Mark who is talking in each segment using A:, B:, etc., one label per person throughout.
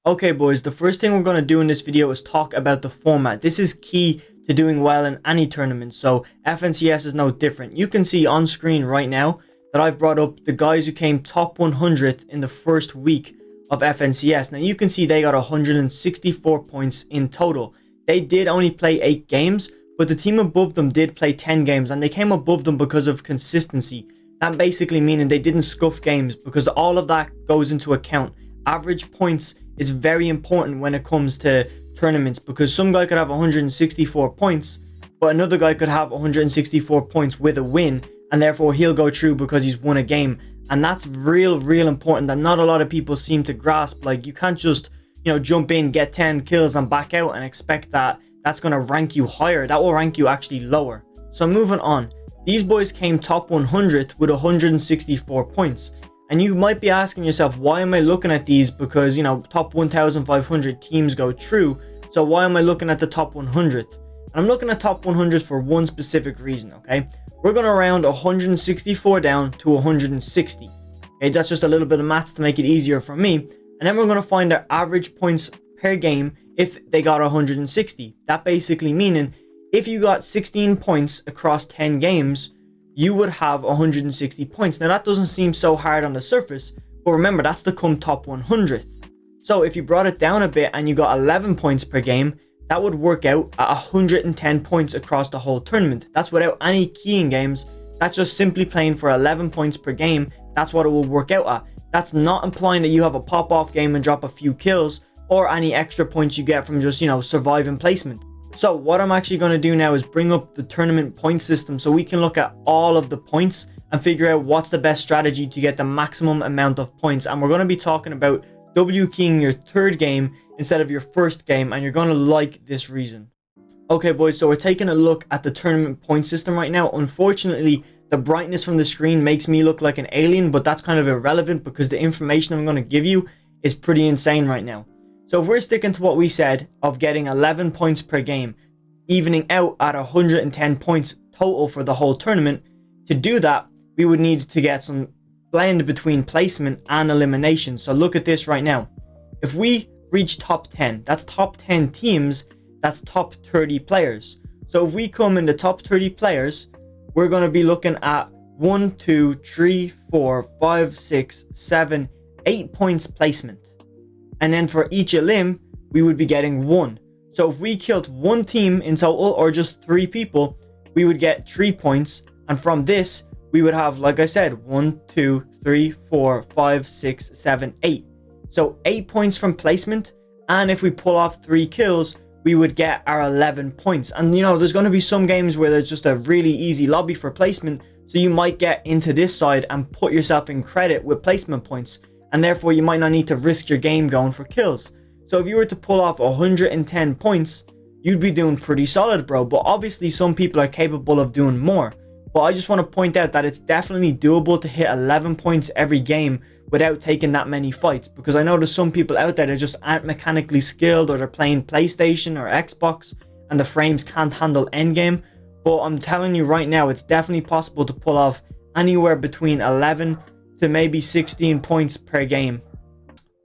A: Okay boys, the first thing we're going to do in this video is talk about the format. This is key to doing well in any tournament, so FNCS is no different. You can see on screen right now that I've brought up the guys who came top 100th in the first week of FNCS. Now you can see they got 164 points in total. They did only play 8 games, but the team above them did play 10 games, and they came above them because of consistency. That basically meaning they didn't scuff games, because all of that goes into account. Average points is very important when it comes to tournaments, because some guy could have 164 points, but another guy could have 164 points with a win, and therefore he'll go through because he's won a game. And that's real important that not a lot of people seem to grasp. Like, you can't just, jump in, get 10 kills and back out and expect that that's going to rank you higher. That will rank you actually lower. So moving on, these boys came top 100th with 164 points. And you might be asking yourself, why am I looking at these? Because, top 1,500 teams go through. So why am I looking at the top 100th? And I'm looking at top 100 for one specific reason, okay? We're going to round 164 down to 160. Okay, that's just a little bit of maths to make it easier for me. And then we're going to find their average points per game if they got 160. That basically meaning if you got 16 points across 10 games, you would have 160 points. Now that doesn't seem so hard on the surface, but remember, that's to come top 100th. So if you brought it down a bit and you got 11 points per game, that would work out at 110 points across the whole tournament. That's without any keying games. That's just simply playing for 11 points per game. That's what it will work out at. That's not implying that you have a pop-off game and drop a few kills, or any extra points you get from just, surviving placement. So what I'm actually going to do now is bring up the tournament point system so we can look at all of the points and figure out what's the best strategy to get the maximum amount of points. And we're going to be talking about W keying your third game instead of your first game, and you're going to like this reason. Okay boys, so we're taking a look at the tournament point system right now. Unfortunately, the brightness from the screen makes me look like an alien, but that's kind of irrelevant because the information I'm going to give you is pretty insane right now. So if we're sticking to what we said of getting 11 points per game, evening out at 110 points total for the whole tournament, to do that, we would need to get some blend between placement and elimination. So look at this right now. If we reach top 10, that's top 10 teams, that's top 30 players. So if we come in the top 30 players, we're going to be looking at 1, 2, 3, 4, 5, 6, 7, 8 points placement. And then for each elim, we would be getting 1. So if we killed one team in total, or just 3 people, we would get 3 points. And from this, we would have, like I said, 1, 2, 3, 4, 5, 6, 7, 8. So 8 points from placement. And if we pull off 3 kills, we would get our 11 points. And there's going to be some games where there's just a really easy lobby for placement. So you might get into this side and put yourself in credit with placement points. And therefore you might not need to risk your game going for kills. So if you were to pull off 110 points, you'd be doing pretty solid, bro. But obviously some people are capable of doing more. But I just want to point out that it's definitely doable to hit 11 points every game without taking that many fights. Because I know there's some people out there that just aren't mechanically skilled, or they're playing PlayStation or Xbox and the frames can't handle endgame. But I'm telling you right now, it's definitely possible to pull off anywhere between 11 to maybe 16 points per game.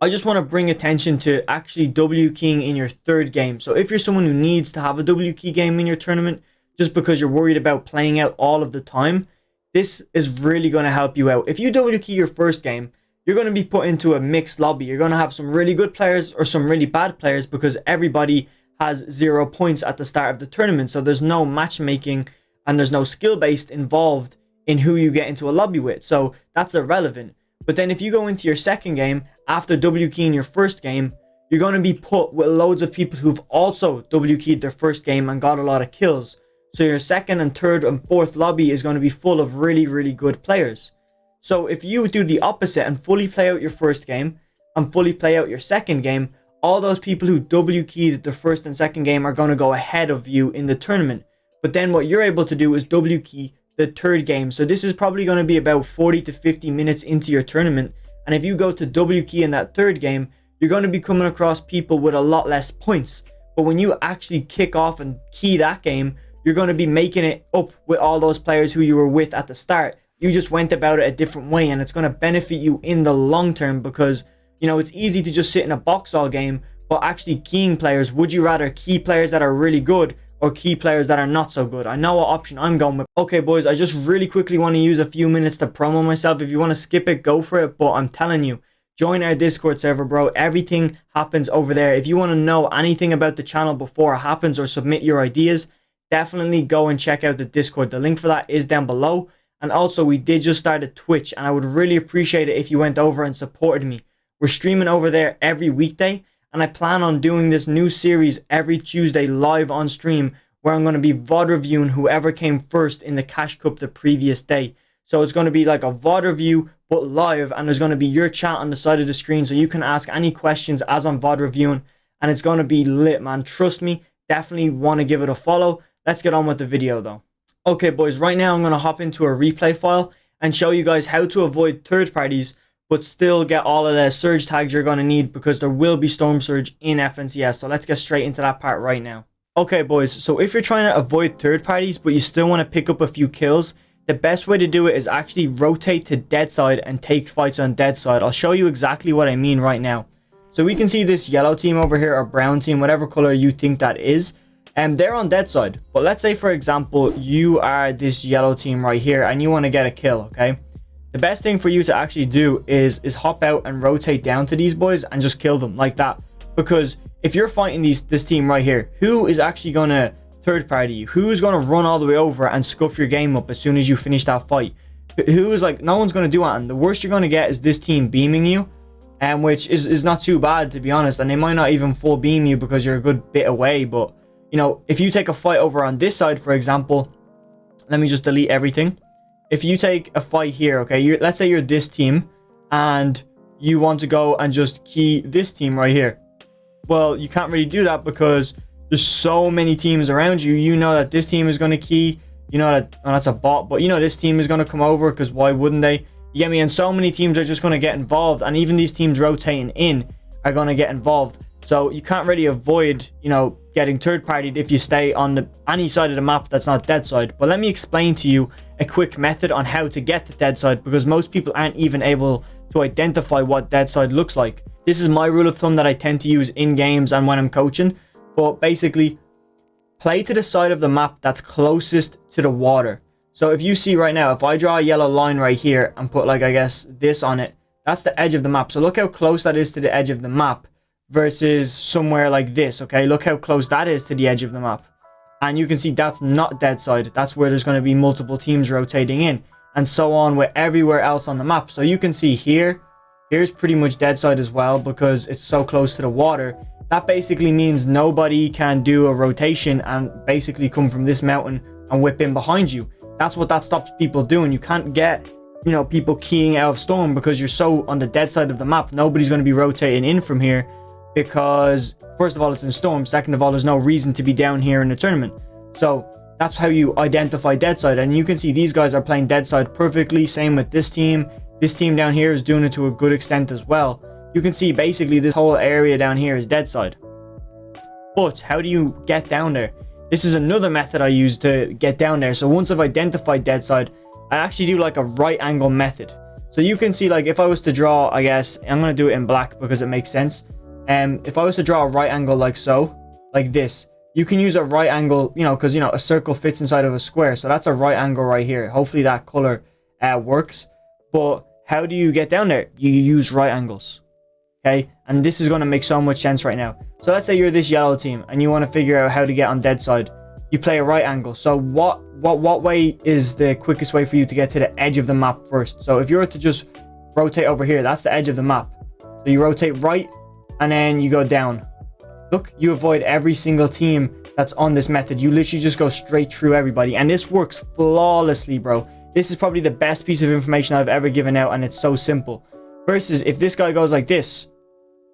A: I just want to bring attention to actually W keying in your third game. So if you're someone who needs to have a W key game in your tournament just because you're worried about playing out all of the time, this is really going to help you out. If you W key your first game, you're going to be put into a mixed lobby. You're going to have some really good players or some really bad players, because everybody has 0 points at the start of the tournament. So there's no matchmaking and there's no skill based involved in who you get into a lobby with. So that's irrelevant. But then if you go into your second game after W keying your first game, you're going to be put with loads of people who've also W keyed their first game and got a lot of kills. So your second and third and fourth lobby is going to be full of really good players. So if you do the opposite and fully play out your first game and fully play out your second game, all those people who W keyed the first and second game are going to go ahead of you in the tournament. But then what you're able to do is W key the third game. So this is probably going to be about 40 to 50 minutes into your tournament. And if you go to W key in that third game, you're going to be coming across people with a lot less points. But when you actually kick off and key that game, you're going to be making it up with all those players who you were with at the start. You just went about it a different way, and it's going to benefit you in the long term because You know, it's easy to just sit in a box all game, but actually keying players, would you rather key players that are really good or key players that are not so good? I know what option I'm going with. Okay, boys, I just really quickly want to use a few minutes to promo myself. If you want to skip it, go for it. But I'm telling you, join our Discord server, bro. Everything happens over there. If you want to know anything about the channel before it happens or submit your ideas, definitely go and check out the Discord. The link for that is down below. And also, we did just start a Twitch, and I would really appreciate it if you went over and supported me. We're streaming over there every weekday, and I plan on doing this new series every Tuesday live on stream, where I'm going to be VOD reviewing whoever came first in the Cash Cup the previous day. So it's going to be like a VOD review, but live, and there's going to be your chat on the side of the screen, so you can ask any questions as I'm VOD reviewing, and it's going to be lit, man. Trust me, definitely want to give it a follow. Let's get on with the video, though. Okay, boys, right now I'm going to hop into a replay file and show you guys how to avoid third parties, but still get all of the surge tags you're going to need, because there will be Storm Surge in FNCS. So let's get straight into that part right now. Okay, boys, so if you're trying to avoid third parties, but you still want to pick up a few kills, the best way to do it is actually rotate to dead side and take fights on dead side. I'll show you exactly what I mean right now. So we can see this yellow team over here, or brown team, whatever color you think that is. And they're on dead side. But let's say, for example, you are this yellow team right here and you want to get a kill, okay? The best thing for you to actually do is hop out and rotate down to these boys and just kill them like that. Because if you're fighting this team right here, who is actually going to third party you? Who's going to run all the way over and scuff your game up as soon as you finish that fight? Who is like, no one's going to do it. And the worst you're going to get is this team beaming you, and which is not too bad, to be honest. And they might not even full beam you because you're a good bit away. But, you know, if you take a fight over on this side, for example, let me just delete everything. If you take a fight here, okay, let's say you're this team and you want to go and just key this team right here. Well, you can't really do that because there's so many teams around you. You know that this team is going to key. You know that, oh, that's a bot, but you know this team is going to come over, because why wouldn't they? You get me? And so many teams are just going to get involved, and even these teams rotating in are going to get involved. So you can't really avoid, you know, getting third partied if you stay on any side of the map that's not dead side. But let me explain to you a quick method on how to get to dead side, because most people aren't even able to identify what dead side looks like. This is my rule of thumb that I tend to use in games and when I'm coaching. But basically, play to the side of the map that's closest to the water. So if you see right now, if I draw a yellow line right here and put, like, I guess this on it, that's the edge of the map. So look how close that is to the edge of the map versus somewhere like this, okay? Look how close that is to the edge of the map. And you can see that's not dead side. That's where there's going to be multiple teams rotating in, and so on with everywhere else on the map. So you can see here's pretty much dead side as well, because it's so close to the water. That basically means nobody can do a rotation and basically come from this mountain and whip in behind you. That's what that stops people doing. You can't get, you know, people keying out of Storm because you're so on the dead side of the map. Nobody's going to be rotating in from here because, first of all, it's in Storm. Second of all, there's no reason to be down here in the tournament. So that's how you identify dead side. And you can see these guys are playing dead side perfectly. Same with this team. This team down here is doing it to a good extent as well. You can see basically this whole area down here is dead side. But how do you get down there? This is another method I use to get down there. So once I've identified dead side, I actually do like a right angle method. So you can see, like, if I was to draw, I guess I'm going to do it in black because it makes sense. If I was to draw a right angle like so, like this, you can use a right angle, you know, because, you know, a circle fits inside of a square. So that's a right angle right here. Hopefully that color works. But how do you get down there? You use right angles. Okay, and this is going to make so much sense right now. So let's say you're this yellow team and you want to figure out how to get on dead side. You play a right angle. So what way is the quickest way for you to get to the edge of the map first? So if you were to just rotate over here, that's the edge of the map. So you rotate right and then you go down. Look, you avoid every single team that's on this method. You literally just go straight through everybody, and this works flawlessly, bro. This is probably the best piece of information I've ever given out, and it's so simple. Versus if this guy goes like this,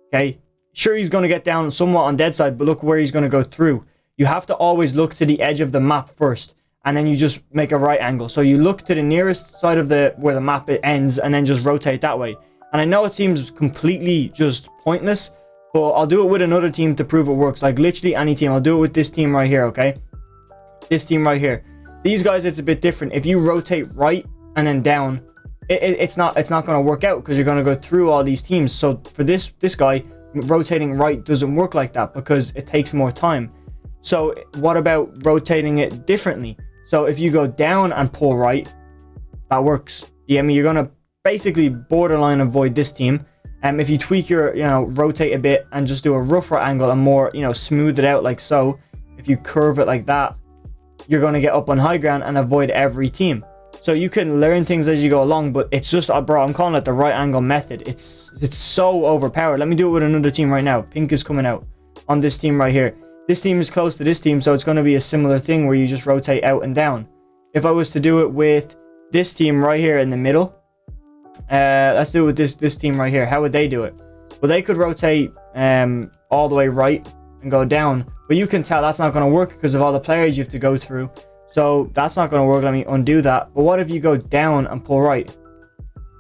A: okay, sure, he's going to get down somewhat on dead side, but look where he's going to go through. You have to always look to the edge of the map first, and then you just make a right angle. So you look to the nearest side of where the map ends, and then just rotate that way. And I know it seems completely just pointless, but I'll do it with another team to prove it works. Like literally any team. I'll do it with this team right here, okay? This team right here. These guys, it's a bit different. If you rotate right and then down, it's not going to work out because you're going to go through all these teams. So for this guy, rotating right doesn't work like that because it takes more time. So what about rotating it differently? So if you go down and pull right, that works. Yeah, I mean, you're going to basically borderline avoid this team. If you tweak your, rotate a bit and just do a rougher angle and more, smooth it out like so, if you curve it like that, you're going to get up on high ground and avoid every team. So you can learn things as you go along, but it's just, bro, I'm calling it the right angle method. It's so overpowered. Let me do it with another team right now. Pink is coming out on this team right here. This team is close to this team, so it's going to be a similar thing where you just rotate out and down. If I was to do it with this team right here in the middle, let's do it with this team right here. How would they do it? Well, they could rotate all the way right and go down, but you can tell that's not going to work because of all the players you have to go through. So that's not going to work. Let me undo that. But what if you go down and pull right?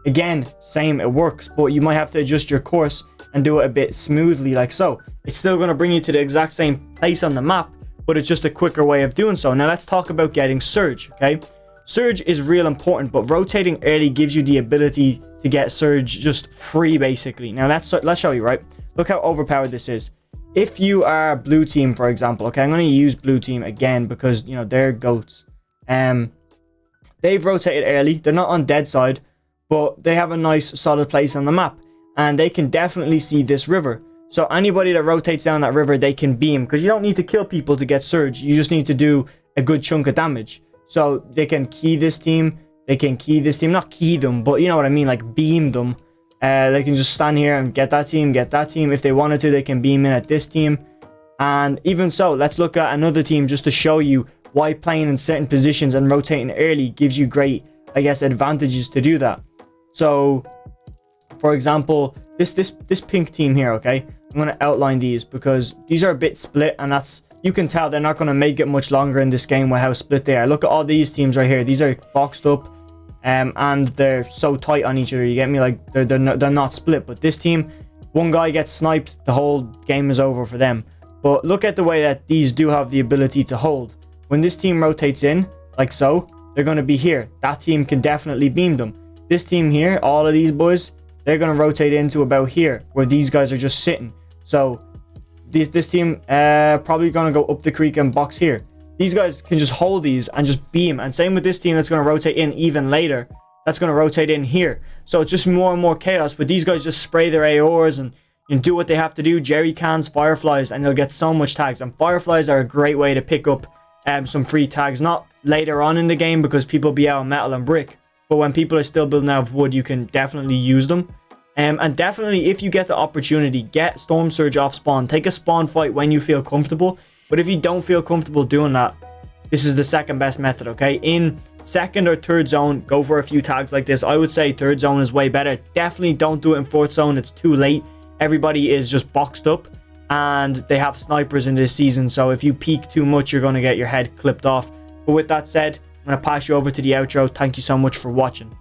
A: Again, same, it works, but you might have to adjust your course and do it a bit smoothly like so. It's still going to bring you to the exact same place on the map, but it's just a quicker way of doing so. Now let's talk about getting Surge, okay? Surge is real important, but rotating early gives you the ability to get Surge just free, basically. Now let's show you, right? Look how overpowered this is. If you are blue team, for example, okay, I'm going to use blue team again because, they're goats. They've rotated early. They're not on dead side, but they have a nice solid place on the map, and they can definitely see this river. So anybody that rotates down that river, they can beam, because you don't need to kill people to get Surge. You just need to do a good chunk of damage. So they can key this team. They can key this team. Not key them, but you know what I mean, like beam them. They can just stand here and get that team, get that team. If they wanted to, they can beam in at this team. And even so, let's look at another team just to show you why playing in certain positions and rotating early gives you great, I guess, advantages to do that. So, for example, this pink team here, okay? I'm going to outline these because these are a bit split, and you can tell they're not going to make it much longer in this game with how split they are. Look at all these teams right here. These are boxed up. And they're so tight on each other, you get me? Like they're not split. But this team, one guy gets sniped, the whole game is over for them. But look at the way that these do have the ability to hold. When this team rotates in like so, they're going to be here. That team can definitely beam them. This team here, all of these boys, they're going to rotate into about here where these guys are just sitting. So this team probably going to go up the creek and box here. These guys can just hold these and just beam. And same with this team that's going to rotate in even later. That's going to rotate in here. So it's just more and more chaos. But these guys just spray their AORs and do what they have to do. Jerry cans, Fireflies, and they'll get so much tags. And Fireflies are a great way to pick up some free tags. Not later on in the game because people be out of metal and brick. But when people are still building out of wood, you can definitely use them. And definitely, if you get the opportunity, get Storm Surge off spawn. Take a spawn fight when you feel comfortable. But if you don't feel comfortable doing that, this is the second best method, okay? In second or third zone, go for a few tags like this. I would say third zone is way better. Definitely don't do it in fourth zone. It's too late. Everybody is just boxed up, and they have snipers in this season. So if you peek too much, you're going to get your head clipped off. But with that said, I'm going to pass you over to the outro. Thank you so much for watching.